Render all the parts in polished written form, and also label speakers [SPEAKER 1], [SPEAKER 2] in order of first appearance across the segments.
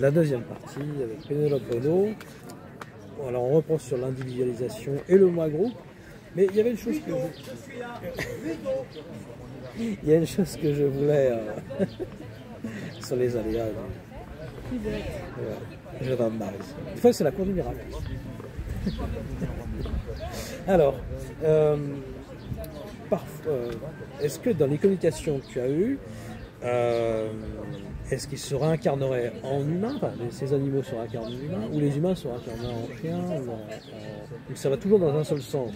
[SPEAKER 1] la deuxième partie avec Pénélope Renaud. Bon, alors on reprend sur l'individualisation et le moi groupe, mais il y avait une chose que il y a une chose que je voulais sur les aléas. Je vais me marrer. Des fois c'est la cour du miracle. Alors, est-ce que dans les communications que tu as eues, est-ce qu'ils se réincarneraient en humains, enfin, ces animaux se réincarnent en humains, ou les humains se réincarnent en chiens, ou ça va toujours dans un seul sens?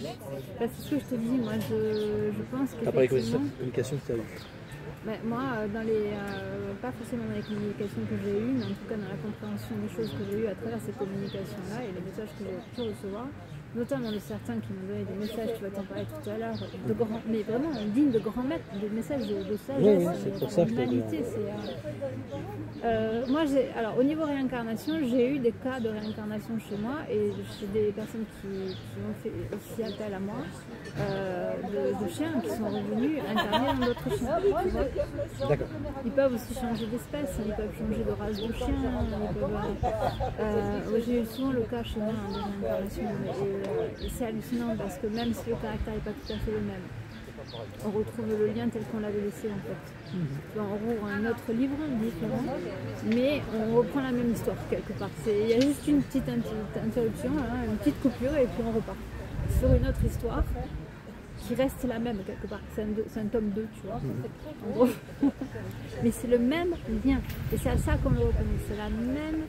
[SPEAKER 2] C'est ce que je te dis, moi je pense que.
[SPEAKER 1] Après les communications que tu as eues.
[SPEAKER 2] Moi, pas forcément dans les communications que j'ai eues, mais en tout cas dans la compréhension des choses que j'ai eues à travers ces communications-là et les messages que j'ai pu recevoir, notamment de certains qui m'ont donné des messages, tu vas t'en parler tout à l'heure, mais vraiment dignes de grands maîtres, des messages de sagesse, d'humanité. Alors au niveau réincarnation, j'ai eu des cas de réincarnation chez moi et chez des personnes qui ont fait aussi appel à moi, de chiens qui sont revenus incarner dans d'autres chiens.
[SPEAKER 1] D'accord.
[SPEAKER 2] Ils peuvent aussi changer d'espèce, ils peuvent changer de race de chien. J'ai eu souvent le cas chez moi de réincarnation et c'est hallucinant parce que même si le caractère n'est pas tout à fait le même, on retrouve le lien tel qu'on l'avait laissé en fait. On rouvre un autre livre différent, mais on reprend la même histoire quelque part. Il y a juste une petite interruption, une petite coupure et puis on repart sur une autre histoire qui reste la même quelque part. C'est un tome 2, tu vois, en gros. Mais c'est le même lien. Et c'est à ça qu'on le reconnaît. C'est la même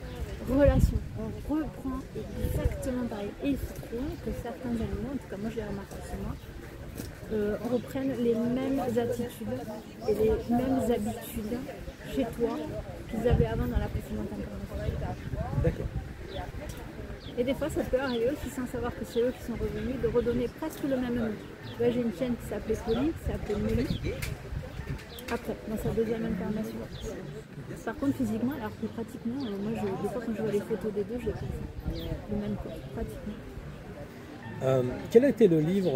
[SPEAKER 2] relation. On reprend exactement pareil. Et il se trouve que certains animaux, en tout cas moi je l'ai remarqué chez moi, reprennent les mêmes attitudes et les mêmes habitudes chez toi qu'ils avaient avant dans la précédente incarnation.
[SPEAKER 1] D'accord.
[SPEAKER 2] Et des fois, ça peut arriver aussi sans savoir que c'est eux qui sont revenus, de redonner presque le même nom. Là, j'ai une chienne qui s'appelait Polly, qui s'appelait Mélie. Après, dans sa deuxième incarnation. Par contre, physiquement, alors que pratiquement, moi, des fois, quand je vois les photos des deux, j'ai le même corps, pratiquement.
[SPEAKER 1] Quel a été le livre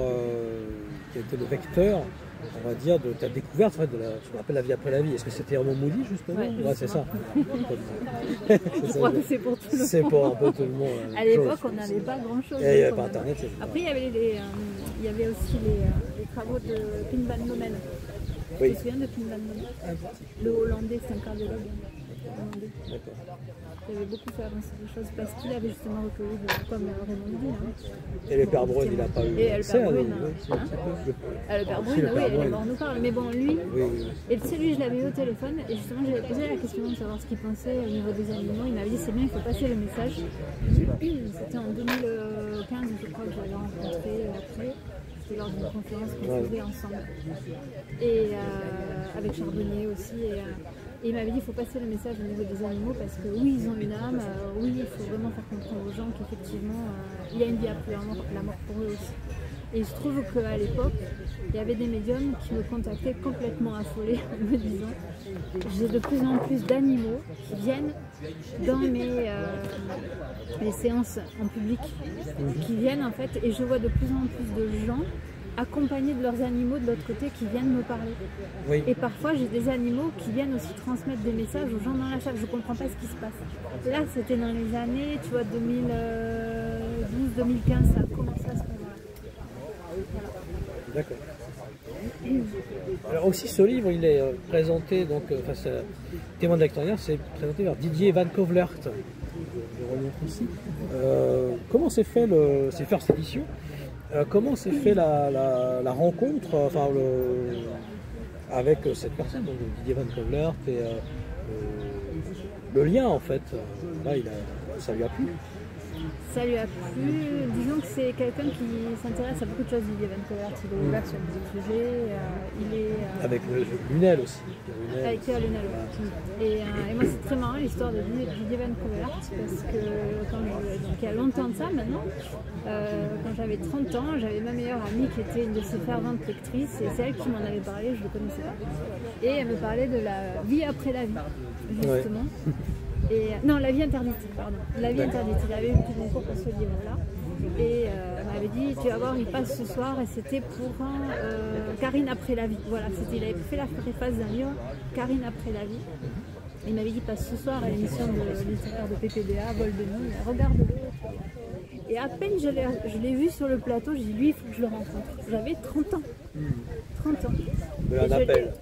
[SPEAKER 1] qui a été le vecteur, on va dire, de ta découverte de ce qu'on appelle la vie après la vie? Est-ce que c'était Herman Moody, justement? Ouais, c'est ça.
[SPEAKER 2] Je crois que c'est pour tout le monde.
[SPEAKER 1] C'est pour un peu tout le monde.
[SPEAKER 2] À l'époque, on n'avait pas grand-chose.
[SPEAKER 1] Il n'y avait pas Internet.
[SPEAKER 2] Après, il y avait aussi les travaux de Pim Van Lommel.
[SPEAKER 1] Oui.
[SPEAKER 2] Tu te souviens de Pim Van Lommel? Le Hollandais, c'est un cardiologue.
[SPEAKER 1] D'accord.
[SPEAKER 2] Il avait beaucoup fait avancer les choses parce qu'il avait justement recueilli, comme Raymond dit.
[SPEAKER 1] Et le père Brune, il n'a pas eu.
[SPEAKER 2] Et le père Brune,
[SPEAKER 1] le
[SPEAKER 2] père Brune, oui, elle est morte nous parle. Mais bon, lui,
[SPEAKER 1] oui.
[SPEAKER 2] Et tu sais, lui, je l'avais eu au téléphone et justement, j'avais posé la question de savoir ce qu'il pensait au niveau des animaux. Il m'avait dit c'est bien, il faut passer le message. C'était en 2015, je crois, que j'avais rencontré après. C'était lors d'une conférence qu'on faisait ensemble. Et avec Charbonnier aussi. Et il m'avait dit qu'il faut passer le message au niveau des animaux parce que oui, ils ont une âme, oui, il faut vraiment faire comprendre aux gens qu'effectivement, il y a une vie après la mort pour eux aussi. Et il se trouve qu'à l'époque, il y avait des médiums qui me contactaient complètement affolés en me disant j'ai de plus en plus d'animaux qui viennent dans mes séances en public, qui viennent en fait, et je vois de plus en plus de gens accompagnés de leurs animaux de l'autre côté qui viennent me parler. Oui. Et parfois j'ai des animaux qui viennent aussi transmettre des messages aux gens dans la salle. Je ne comprends pas ce qui se passe. Là c'était dans les années, tu vois, 2012-2015, ça a commencé à ce moment-là. Voilà.
[SPEAKER 1] D'accord. Alors aussi ce livre il est présenté, donc, témoin de l'extérieur, c'est présenté par Didier Van Kovlert. Je remonte ici. Comment s'est fait c'est First Edition? Comment s'est fait la rencontre avec cette personne, donc Didier Van Kovlert, et le lien en fait, là, ça lui a plu?
[SPEAKER 2] Ça lui a plu. Disons que c'est quelqu'un qui s'intéresse à beaucoup de choses, Didier Van Kovlert. Il est ouvert sur des sujets. Avec
[SPEAKER 1] Lunel aussi.
[SPEAKER 2] Avec Pierre Lunel. Et moi, c'est très marrant l'histoire de Didier Van Kovlert parce que donc, il y a longtemps de ça maintenant, quand j'avais 30 ans, j'avais ma meilleure amie qui était une de ses ferventes lectrices et c'est elle qui m'en avait parlé, je ne le connaissais pas. Et elle me parlait de la vie après la vie, justement. Ouais. Non, la vie interdite, pardon. La vie interdite. Il avait eu tout mon cours pour ce livre-là. Et elle m'avait dit, tu vas voir, il passe ce soir. Et c'était pour Karine après la vie. Voilà, il avait fait la préface d'un livre, Karine après la vie. Il m'avait dit passe ce soir à l'émission de littéraire de PPDA, Vol de nuit, regarde-le. Et à peine je l'ai vu sur le plateau, j'ai dit lui il faut que je le rencontre. J'avais 30 ans. 30 ans.
[SPEAKER 1] Un appel.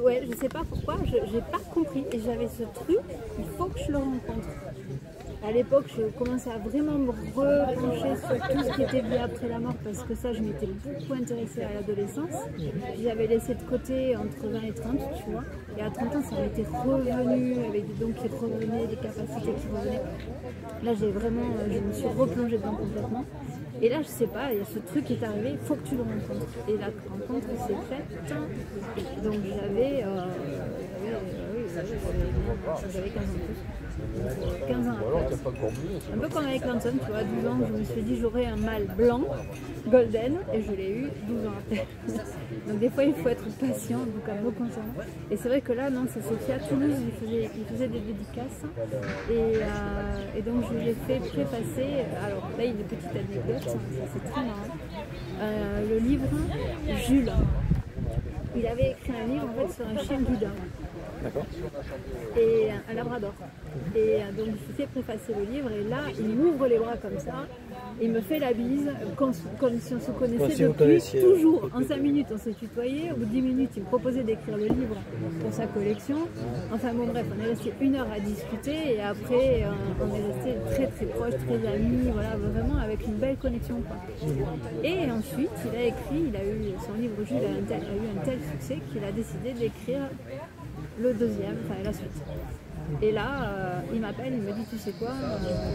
[SPEAKER 2] Ouais, je sais pas pourquoi, j'ai pas compris. Et j'avais ce truc, il faut que je le rencontre. À l'époque, je commençais à vraiment me repencher sur tout ce qui était lié après la mort parce que ça, je m'étais beaucoup intéressée à l'adolescence. J'avais laissé de côté entre 20 et 30, tu vois. Et à 30 ans, ça m'était revenu avec des dons qui revenaient, des capacités qui revenaient. Là, je me suis replongée dedans complètement. Et là, je sais pas, il y a ce truc qui est arrivé, il faut que tu le rencontres. Et la rencontre s'est faite. Donc j'avais 15 ans de plus. 15 ans après. Un peu comme avec Lanson, tu vois, 12 ans, je me suis dit j'aurais un mâle blanc, golden, et je l'ai eu 12 ans après. Donc des fois il faut être patient, donc un peu conscient. Et c'est vrai que là, non, ça s'est fait à Toulouse, il faisait des dédicaces, et donc je lui ai fait prépasser, alors là il y a une petite anecdote, ça c'est très marrant, le livre Jules. Il avait écrit un livre en fait sur un chien guide.
[SPEAKER 1] D'accord.
[SPEAKER 2] Et un labrador. Et donc je fais préfacer le livre et là il m'ouvre les bras comme ça, il me fait la bise comme si on se connaissait depuis toujours. En 5 minutes on s'est tutoyé, au bout de 10 minutes il me proposait d'écrire le livre pour sa collection. Enfin bon bref, on est resté 1 heure à discuter et après on est resté très très proches, très amis, voilà, vraiment avec une belle connexion quoi. Et ensuite il a eu son livre Jules a eu un tel succès qu'il a décidé d'écrire le deuxième, enfin la suite. Et là, il m'appelle, il me dit, tu sais quoi,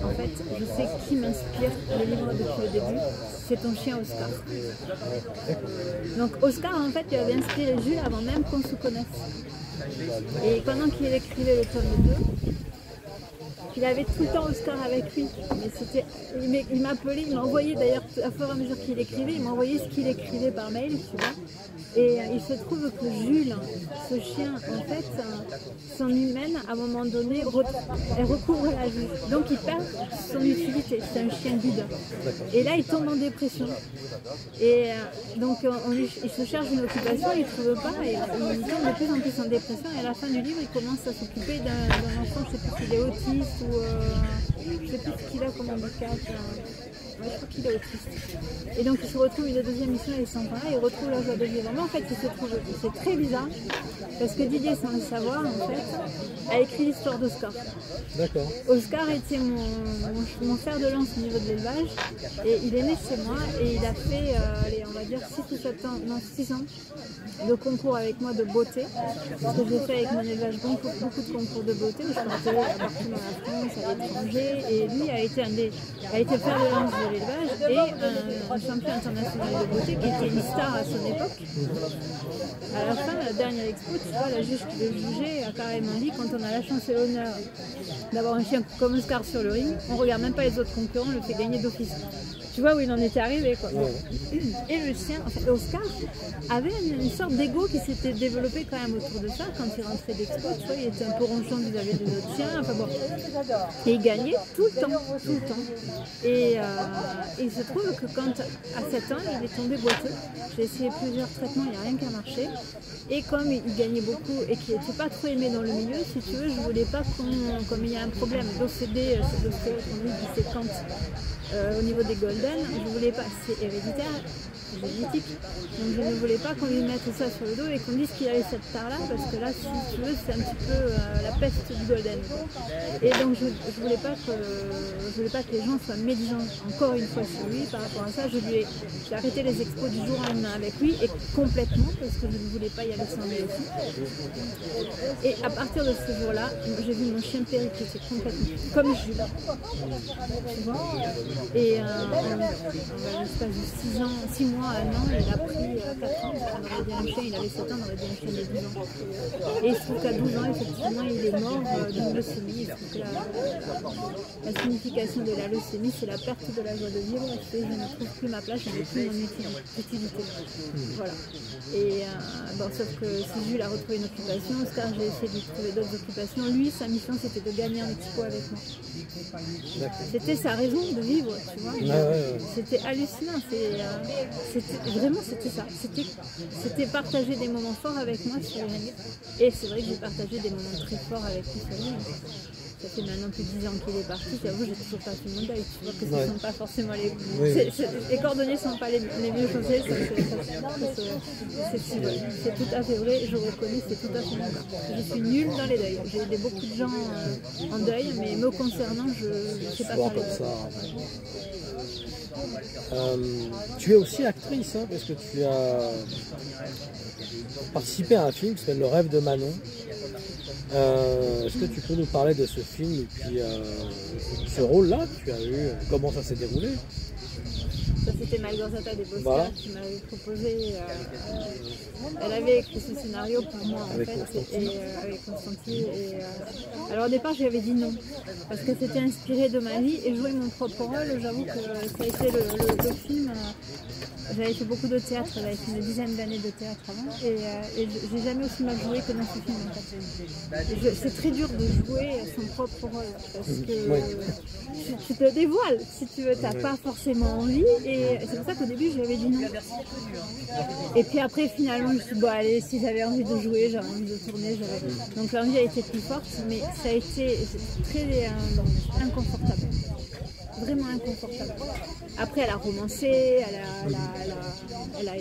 [SPEAKER 2] en fait, je sais qui m'inspire le livre depuis le début, c'est ton chien Oscar. Donc Oscar, en fait, il avait inspiré Jules avant même qu'on se connaisse. Et pendant qu'il écrivait le tome 2, il avait tout le temps Oscar avec lui, mais il m'appelait, il m'envoyait d'ailleurs, à fur et à mesure qu'il écrivait, il m'envoyait ce qu'il écrivait par mail, tu vois. Et il se trouve que Jules, ce chien, en fait, son hymen, à un moment donné, elle recouvre la vue. Donc il perd son utilité, c'est un chien guide. Et là, il tombe en dépression. Et donc il se cherche une occupation, il ne trouve pas, et il tombe de plus en plus en dépression. Et à la fin du livre, il commence à s'occuper d'un enfant, je ne sais plus s'il est autiste ou je ne sais plus ce qu'il a comme handicap. Je crois qu'il est autiste. Et donc il se retrouve une deuxième mission et il s'en va et il retrouve la joie de vivre. Mais en fait, c'est très bizarre parce que Didier, sans le savoir, en fait, a écrit l'histoire d'Oscar. D'accord. Oscar était mon fer de lance au niveau de l'élevage et il est né chez moi et il a fait, on va dire 6 ou 7 ans, non 6 ans de concours avec moi de beauté. Parce que j'ai fait avec mon élevage beaucoup de concours de beauté. Je partais partout dans la France, à l'étranger et lui a été fer de lance de l'élevage et un champion international de beauté qui était une star à son époque. À la fin, la dernière expo, tu vois, la juge qui le jugeait a carrément dit quand on a la chance et l'honneur d'avoir un chien comme Oscar sur le ring, on regarde même pas les autres concurrents, on le fait gagner d'office. Tu vois où il en était arrivé quoi. Et le chien, enfin Oscar, avait une sorte d'ego qui s'était développé quand même autour de ça quand il rentrait d'expo, tu vois, il était un peu ronchon vis-à-vis des autres chiens, enfin bon. Et il gagnait tout le temps. Et il se trouve que quand, à 7 ans, il est tombé boiteux. J'ai essayé plusieurs traitements, il n'y a rien qui a marché. Et comme il gagnait beaucoup et qu'il n'était pas trop aimé dans le milieu, si tu veux, je voulais pas comme il y a un problème d'OCD, c'est l'ostéochondrie qui séquente au niveau des golden, je voulais pas, c'est héréditaire, c'est génétique, donc je ne voulais pas qu'on lui mette ça sur le dos et qu'on dise qu'il avait cette tare-là, parce que là, si tu veux, c'est un petit peu la peste du golden. Et donc je voulais pas que les gens soient médisants encore une fois sur lui par rapport à ça. J'ai arrêté les expos du jour au lendemain avec lui et complètement parce que je ne voulais pas y aller sans lui aussi. Et à partir de ce jour-là, j'ai vu mon chien périculer complètement, comme Jules. Tu vois. Et en l'espace de 6 mois, 1 an, il a pris 4 ans. On aurait dit un chien, il avait 7 ans, on aurait dit un chien de 12 ans. Et il se trouve qu'à 12 ans, effectivement, il est mort d'une leucémie. Il se trouve que la signification de la leucémie, c'est la perte de la joie de vivre. C'est je ne trouve plus ma place, je n'ai plus mon utilité. Voilà. Et bon, sauf que si Jules a retrouvé une occupation, Oscar, j'ai essayé de lui trouver d'autres occupations. Lui, sa mission, c'était de gagner en expo avec moi. C'était sa raison de vivre, tu vois. C'était hallucinant. vraiment c'était ça. C'était partager des moments forts avec moi sur les livres. Et c'est vrai que j'ai partagé des moments très forts avec lui sur les livres. Ça fait maintenant plus de 10 ans qu'il est parti, j'avoue, j'ai toujours pas fait mon deuil. Tu vois que ce ne sont pas forcément les. Les cordonniers ne sont pas les mieux chaussés, c'est tout à fait vrai, je reconnais, c'est tout à fait mon cas. Je suis nulle dans les deuils. J'ai aidé beaucoup de gens en deuil, mais me concernant, je ne sais pas faire les deuils.
[SPEAKER 1] Tu es aussi actrice, hein, parce que tu as participé à un film qui s'appelle Le rêve de Manon. Est-ce que tu peux nous parler de ce film et puis ce rôle-là que tu as eu, comment ça s'est déroulé?
[SPEAKER 2] Ça c'était Malgorzata des Bosca qui m'avait proposé. Elle avait écrit ce scénario pour moi en
[SPEAKER 1] avec
[SPEAKER 2] fait,
[SPEAKER 1] Constantin.
[SPEAKER 2] avec Constantin. Alors au départ j'avais dit non, parce que c'était inspiré de ma vie et jouer mon propre rôle, j'avoue que ça a été le film. J'avais fait beaucoup de théâtre, j'avais fait une dizaine d'années de théâtre avant et j'ai jamais aussi mal joué que dans ce film en fait. C'est très dur de jouer son propre rôle parce que tu te dévoiles si tu veux, t'as pas forcément envie et c'est pour ça qu'au début je lui avais dit non. Et puis après finalement je me suis dit bon allez, si j'avais envie de jouer, j'avais envie de tourner, donc l'envie a été plus forte mais ça a été très inconfortable. Vraiment inconfortable. Après, elle a romancé, elle a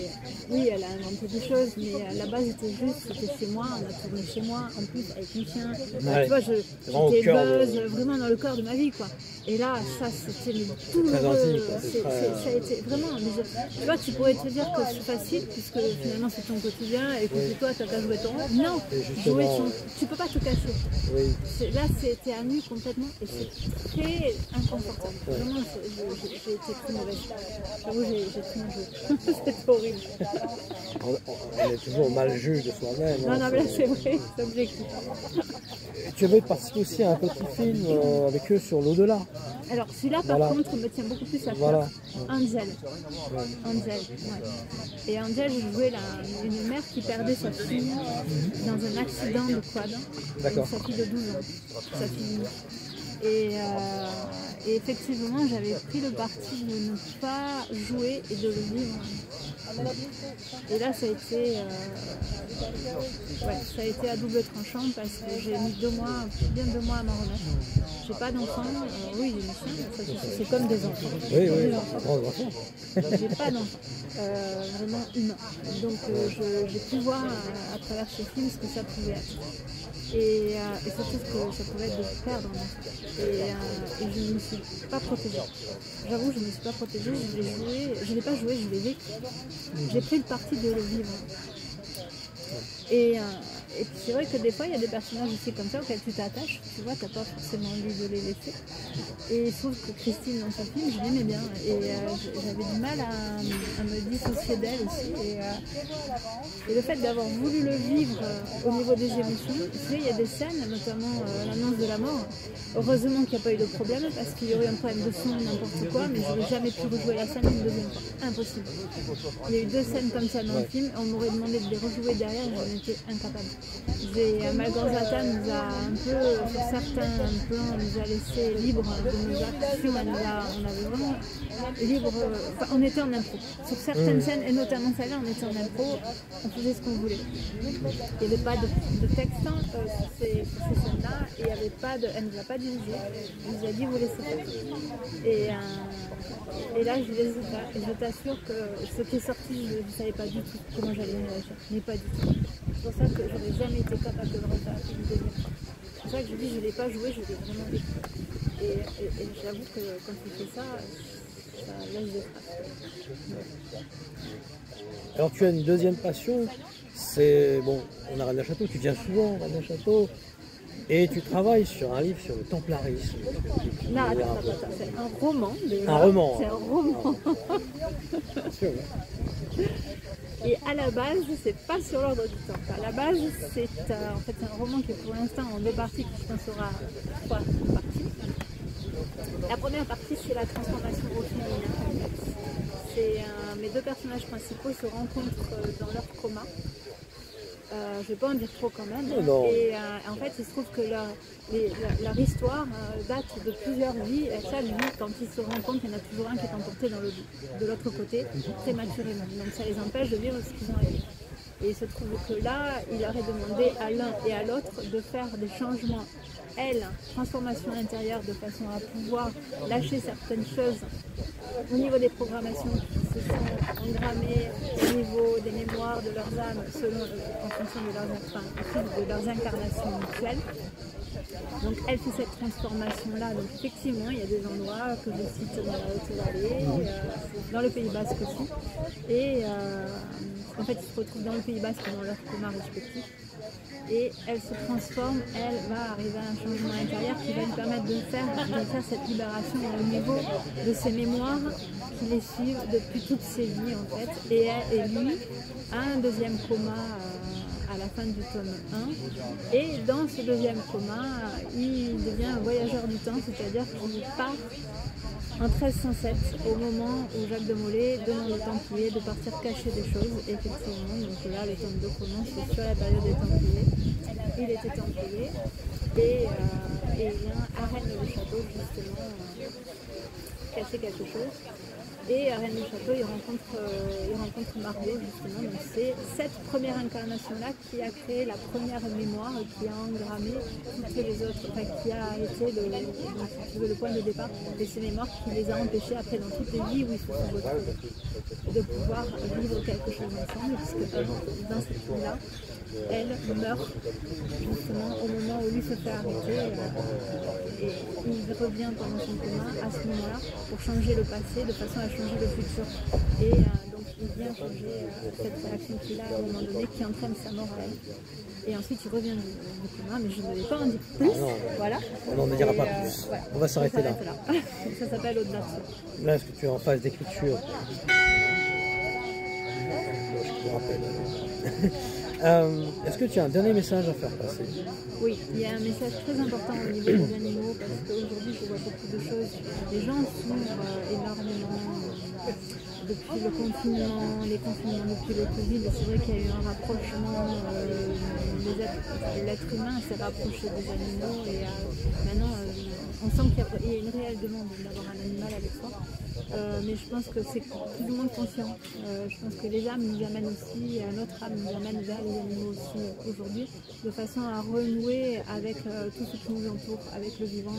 [SPEAKER 2] inventé des choses, mais à la base, c'était chez moi, on a tourné chez moi, en plus avec mes chiens. Tu vois, j'étais buzz, vraiment dans le cœur de ma vie, quoi. Et là, ça, c'était douloureux. Ça a été vraiment. Tu vois, tu pourrais te dire que c'est facile, puisque finalement, c'est ton quotidien, et que toi, tu as qu'à jouer ton rôle. Non, tu peux pas te cacher. Oui. Là, c'était à nu complètement, et c'est très inconfortable. Vraiment, j'ai été très mauvaise. J'avoue, j'ai très mal joué. C'est horrible.
[SPEAKER 1] On est toujours mal juge de soi-même.
[SPEAKER 2] Non, mais là, c'est vrai, c'est objectif.
[SPEAKER 1] Tu avais participé aussi à un petit film avec eux sur l'au-delà.
[SPEAKER 2] Alors, celui-là, par contre, me tient beaucoup plus à cœur. Angel. Angel, ouais. Et Angel, je jouais une mère qui perdait sa fille dans un accident de quad.
[SPEAKER 1] D'accord.
[SPEAKER 2] Sa fille de 12 ans. Sa fille. Et effectivement, j'avais pris le parti de ne pas jouer et de le vivre. Et là, ça a été à double tranchant parce que j'ai mis bien 2 mois à m'en remettre. J'ai pas d'enfants, oui, j'ai des chiens, c'est comme des enfants.
[SPEAKER 1] Oui, grands enfants.
[SPEAKER 2] J'ai pas d'enfants, vraiment humains. Donc j'ai pu voir à travers ce film ce que ça pouvait être. Et surtout ce que ça pouvait être de perdre un enfant. Et je ne me suis pas protégée. J'avoue, je ne me suis pas protégée, je ne l'ai pas joué, je l'ai vécu. J'ai pris le parti de le vivre. Et puis c'est vrai que des fois, il y a des personnages aussi comme ça auxquels tu t'attaches, tu vois, tu n'as pas forcément envie de les laisser. Et je trouve que Christine, dans son film, je l'aimais bien. Et j'avais du mal à me dissocier d'elle aussi. Et le fait d'avoir voulu le vivre au niveau des émotions, tu sais, il y a des scènes, notamment l'annonce de la mort. Heureusement qu'il n'y a pas eu de problème, parce qu'il y aurait un problème de son, n'importe quoi, mais je n'aurais jamais pu rejouer la scène une deuxième fois. Impossible. Il y a eu 2 scènes comme ça dans le film, on m'aurait demandé de les rejouer derrière, j'en étais incapable. Malgorzata nous a un peu, sur certains plans, nous a laissé libre de nos actions, on avait vraiment libre, on était en impro. Sur certaines scènes, et notamment celle-là, on était en impro, on faisait ce qu'on voulait. Il n'y avait pas de texte sur ces scènes-là, et elle ne nous a pas dirigé, elle nous a dit vous laissez faire. Et là, je les ai pas. Et je t'assure que ce qui est sorti, je ne savais pas du tout comment j'allais réagir, mais pas du tout. C'est pour ça que je n'aurais jamais été capable de le refaire une deuxième fois. C'est pour ça que je dis je ne l'ai pas joué, je l'ai vraiment vécu. Et j'avoue que quand tu fais ça laisse des traces.
[SPEAKER 1] Alors tu as une deuxième passion, c'est, bon, on a Rennes-le-Château, tu viens souvent à Rennes-le-Château, et tu travailles sur un livre sur le templarisme.
[SPEAKER 2] Non, attends, c'est un roman.
[SPEAKER 1] Un roman.
[SPEAKER 2] C'est un roman.
[SPEAKER 1] Bien sûr, ouais.
[SPEAKER 2] Et à la base, c'est pas sur l'ordre du temps. À la base, c'est en fait un roman qui est pour l'instant en 2 parties, qui je pense aura 3 parties. La première partie, c'est la transformation au féminin. C'est mes 2 personnages principaux se rencontrent dans leur coma. Je ne vais pas en dire trop quand même.
[SPEAKER 1] Non.
[SPEAKER 2] Et en fait, il se trouve que leur histoire date de plusieurs vies. Et chaque vie, quand ils se rencontrent, il y en a toujours un qui est emporté de l'autre côté, prématurément. Donc ça les empêche de vivre ce qu'ils ont à vivre. Et il se trouve que là, il leur est demandé à l'un et à l'autre de faire des changements. Elle, transformation intérieure de façon à pouvoir lâcher certaines choses au niveau des programmations qui se sont engrammées au niveau des mémoires de leurs âmes en fonction de leurs incarnations mutuelles. Donc elle fait cette transformation-là. Donc effectivement, il y a des endroits que je cite dans la Haute-Vallée, dans le Pays Basque aussi. Et en fait, ils se retrouvent dans le Pays Basque dans leur coma respectif. Et elle se transforme, elle va arriver à un changement intérieur qui va lui permettre de faire cette libération au niveau de ses mémoires qui les suivent depuis toutes ses vies en fait. Et lui a un deuxième coma à la fin du tome 1. Et dans ce deuxième coma, il devient un voyageur du temps, c'est-à-dire qu'il part en 1307, au moment où Jacques de Molay demande aux Templiers de partir cacher des choses. Et effectivement, donc là, le tome 2 commence sur la période des Templiers. Il était Templier et il vient à Rennes-le-Château justement cacher quelque chose. Et à Rennes-le-Château, il rencontre Margot justement. Donc c'est cette première incarnation-là qui a créé la première mémoire et qui a engrammé toutes les autres, enfin qui a été le point de départ de ces mémoires qui les a empêchés après dans toutes les vies où ils se sont retrouvés de pouvoir vivre quelque chose ensemble, puisque dans cette vie-là, elle meurt justement au moment où lui se fait arrêter et il revient pendant son coma à ce moment-là pour changer le passé de façon à changer le futur. Et donc il vient changer cette réaction qu'il a à un moment donné qui entraîne sa mort à elle. Et ensuite il revient du coma, mais je ne vais pas en dire plus.
[SPEAKER 1] Ah non,
[SPEAKER 2] voilà.
[SPEAKER 1] On n'en dira pas plus.
[SPEAKER 2] Voilà,
[SPEAKER 1] on va s'arrêter là.
[SPEAKER 2] Ça s'appelle Au-delà de ça.
[SPEAKER 1] Là, est-ce que tu es en phase d'écriture? Je te rappelle. Est-ce que tu as un dernier message à faire passer?
[SPEAKER 2] Oui, il y a un message très important au niveau des animaux parce qu'aujourd'hui je vois beaucoup de choses. Les gens souffrent énormément depuis le confinement, les confinements depuis le Covid. C'est vrai qu'il y a eu un rapprochement, l'être humain s'est rapproché des animaux et maintenant on sent qu'il y a une réelle demande d'avoir un animal avec soi. Mais je pense que c'est tout le monde conscient. Je pense que les âmes nous amènent aussi, notre âme nous amène vers les animaux aussi aujourd'hui, de façon à renouer avec tout ce qui nous entoure, avec le vivant,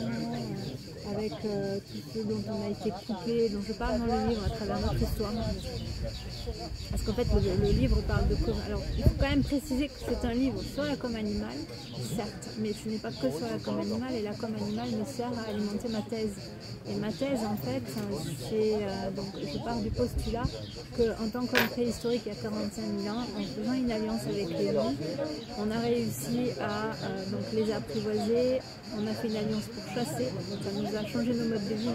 [SPEAKER 2] avec tout ce dont on a été coupé, dont je parle dans le livre à travers notre histoire. Parce qu'en fait, le livre parle de com. Alors, il faut quand même préciser que c'est un livre sur la com animale, certes, mais ce n'est pas que sur la com animale, et la com animale me sert à alimenter ma thèse. Et ma thèse, en fait, c'est donc je pars du postulat qu'en tant qu'homme préhistorique il y a 45 000 ans, en faisant une alliance avec les loups, on a réussi à donc les apprivoiser, on a fait une alliance pour chasser, donc ça nous a changé nos modes de vie,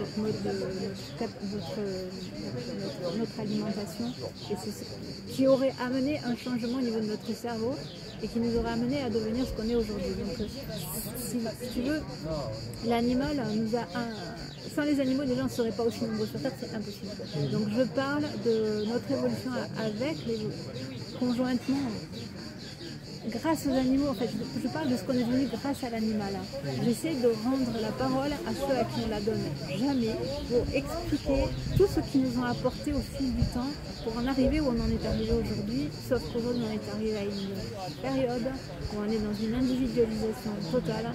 [SPEAKER 2] notre alimentation, et c'est ce qui aurait amené un changement au niveau de notre cerveau et qui nous aurait amené à devenir ce qu'on est aujourd'hui. Donc si tu veux, l'animal nous a sans les animaux, les gens ne seraient pas aussi nombreux sur Terre, c'est impossible. Donc je parle de notre évolution avec les conjointement, grâce aux animaux. En fait, je parle de ce qu'on est devenu grâce à l'animal. J'essaie de rendre la parole à ceux à qui on la donne jamais, pour expliquer tout ce qu'ils nous ont apporté au fil du temps, pour en arriver où on en est arrivé aujourd'hui, sauf qu'aujourd'hui on est arrivé à une période où on est dans une individualisation totale,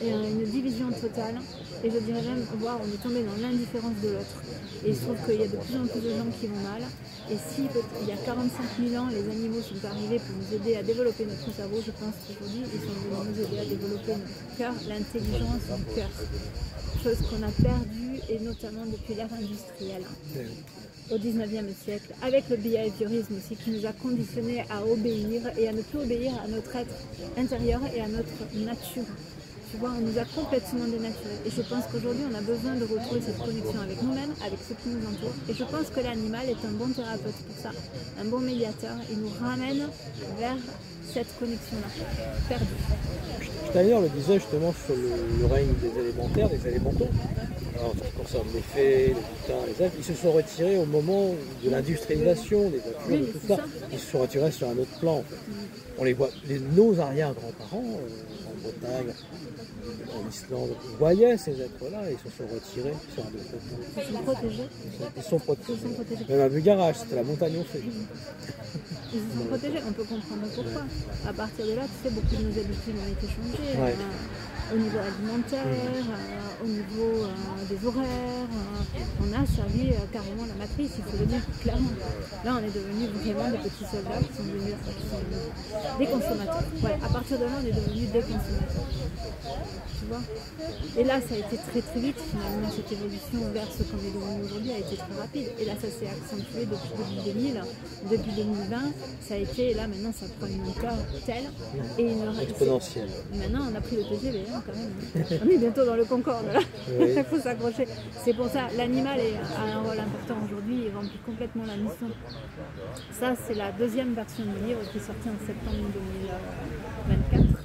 [SPEAKER 2] et une division totale, et je dirais même, voire on est tombé dans l'indifférence de l'autre. Et il se trouve qu'il y a de plus en plus de gens qui vont mal, et si il y a 45 000 ans, les animaux sont arrivés pour nous aider à développer notre cerveau, je pense qu'aujourd'hui, ils sont venus nous aider à développer notre cœur, l'intelligence du cœur. Chose qu'on a perdue, et notamment depuis l'ère industrielle. Au 19e siècle, avec le behaviorisme aussi, qui nous a conditionnés à obéir et à ne plus obéir à notre être intérieur et à notre nature. Tu vois, on nous a complètement dénaturés. Et je pense qu'aujourd'hui, on a besoin de retrouver cette connexion avec nous-mêmes, avec ceux qui nous entourent. Et je pense que l'animal est un bon thérapeute pour ça, un bon médiateur. Il nous ramène vers cette connexion-là, perdue.
[SPEAKER 1] Steiner le disait justement sur le règne des élémentaires, des élémentaux. Alors, en ce qui concerne les fées, les lutins, les elfes, ils se sont retirés au moment de l'industrialisation, des voitures,
[SPEAKER 2] Oui,
[SPEAKER 1] de tout
[SPEAKER 2] c'est
[SPEAKER 1] ça.
[SPEAKER 2] ça.
[SPEAKER 1] Ils se sont retirés sur un autre plan. En fait. On les voit, nos arrière-grands-parents, en Bretagne, en Islande, voyaient ces êtres-là et ils se sont retirés sur un autre plan.
[SPEAKER 2] Ils sont protégés.
[SPEAKER 1] Ils sont protégés.
[SPEAKER 2] Ils sont protégés.
[SPEAKER 1] Même à Bugarach, c'était la montagne aux fées.
[SPEAKER 2] Ils se sont protégés, on peut comprendre pourquoi. À partir de là, tu sais, beaucoup de nos habitudes ont été changées.
[SPEAKER 1] Ouais.
[SPEAKER 2] Au niveau alimentaire, au niveau des horaires, on a servi carrément la matrice, il faut le dire clairement. Là, on est devenus vraiment des petits soldats qui sont devenus des consommateurs. Voilà, à partir de là, on est devenus des consommateurs. Tu vois. Et là, ça a été très très vite, finalement, cette évolution vers ce qu'on est devenu aujourd'hui a été très rapide. Et là, ça s'est accentué depuis 2000, depuis 2020, ça a été, là maintenant, ça prend une ampleur telle et une
[SPEAKER 1] Exponentielle.
[SPEAKER 2] Maintenant, on a pris le TGV quand même. On est bientôt dans le Concorde là.
[SPEAKER 1] Oui.
[SPEAKER 2] Il faut s'accrocher. C'est pour ça, l'animal a un rôle important aujourd'hui, il remplit complètement la mission. Ça, c'est la deuxième version du livre qui est sortie en septembre 2024.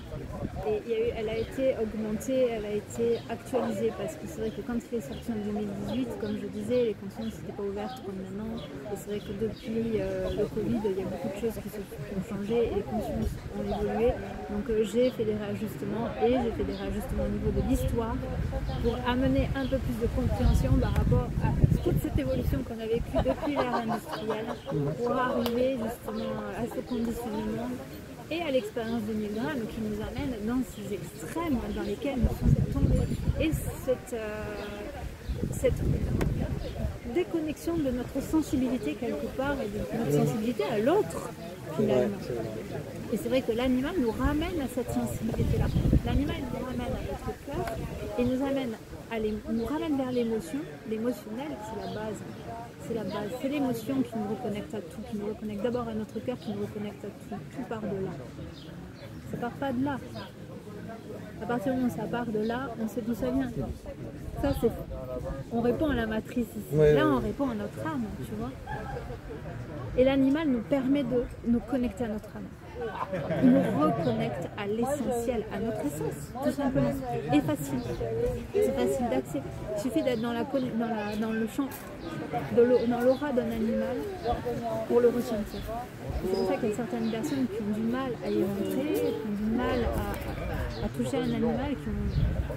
[SPEAKER 2] Et elle a été augmentée, elle a été actualisée parce que c'est vrai que quand il est sorti en 2018, comme je disais, les consciences n'étaient pas ouvertes comme maintenant. Et c'est vrai que depuis le Covid, il y a beaucoup de choses qui ont changé et les consciences ont évolué. Donc j'ai fait des réajustements et j'ai fait des réajustements au niveau de l'histoire pour amener un peu plus de compréhension par rapport à toute cette évolution qu'on a vécue depuis l'ère industrielle pour arriver justement à ce conditionnement et à l'expérience de Milgram qui nous amène dans ces extrêmes dans lesquels nous sommes tombés. Et cette déconnexion de notre sensibilité quelque part et de notre sensibilité à l'autre finalement. Et c'est vrai que l'animal nous ramène à cette sensibilité-là. L'animal nous ramène à notre cœur et nous ramène vers l'émotion. L'émotionnel, c'est la base. C'est la base. C'est l'émotion qui nous reconnecte à tout, qui nous reconnecte d'abord à notre cœur, qui nous reconnecte à tout. Tout part de là. Ça part pas de là. À partir du moment où ça part de là, on sait d'où ça vient. Ça, c'est... On répond à la matrice ici.
[SPEAKER 1] Ouais,
[SPEAKER 2] là,
[SPEAKER 1] ouais.
[SPEAKER 2] on répond à notre âme, tu vois. Et l'animal nous permet de nous connecter à notre âme. Il nous reconnecte à l'essentiel, à notre essence, tout simplement. Et facile. C'est facile d'accès. Il suffit d'être dans le champ, dans l'aura d'un animal pour le ressentir. C'est pour ça qu'il y a certaines personnes qui ont du mal à y rentrer, qui ont du mal à toucher un animal,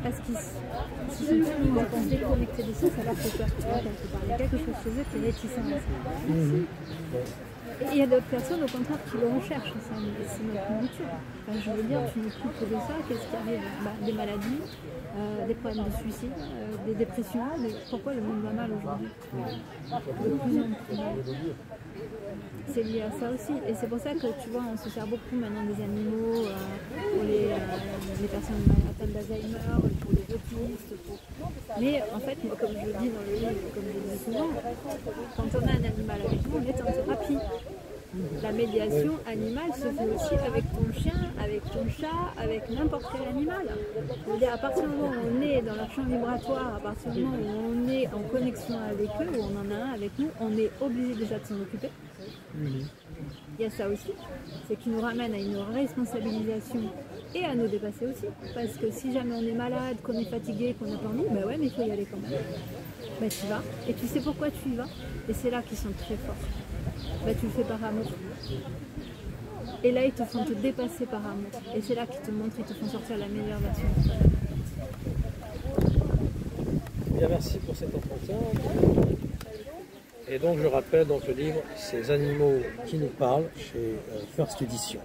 [SPEAKER 2] parce qu'ils se sont tellement déconnectés de ça, ça leur fait peur. Tu vois, il y a quelque chose chez eux qui est réticent à ça. Et il y a d'autres personnes au contraire qui le recherchent, c'est notre nourriture. Enfin, je veux dire, tu ne coupes que de ça, qu'est-ce qui arrive? Des maladies, des problèmes de suicide, des dépressions. Mais pourquoi le monde va mal aujourd'hui? De plus en plus mal. C'est lié à ça aussi. Et c'est pour ça que tu vois, on se sert beaucoup maintenant des animaux pour les personnes atteintes d'Alzheimer, pour les autistes. Mais en fait, moi, comme je le dis dans le livre, comme je le dis souvent, quand on a un animal avec nous, on est en thérapie. La médiation animale se fait aussi avec ton chien, avec ton chat, avec n'importe quel animal. C'est-à-dire à partir du moment où on est dans leur champ vibratoire, à partir du moment où on est en connexion avec eux, où on en a un avec nous, on est obligé déjà de s'en occuper. Il y a ça aussi, c'est qui nous ramène à une responsabilisation et à nous dépasser aussi. Parce que si jamais on est malade, qu'on est fatigué, qu'on n'a pas envie, bah ouais, mais il faut y aller quand même. Bah tu vas, et tu sais pourquoi tu y vas, et c'est là qu'ils sont très forts. Bah tu le fais par amour. Et là ils te font te dépasser par amour. Et c'est là qu'ils te montrent, ils te font sortir la meilleure version de toi.
[SPEAKER 1] Bien, merci pour cet entretien. Et donc je rappelle donc le livre Ces animaux qui nous parlent chez First Edition.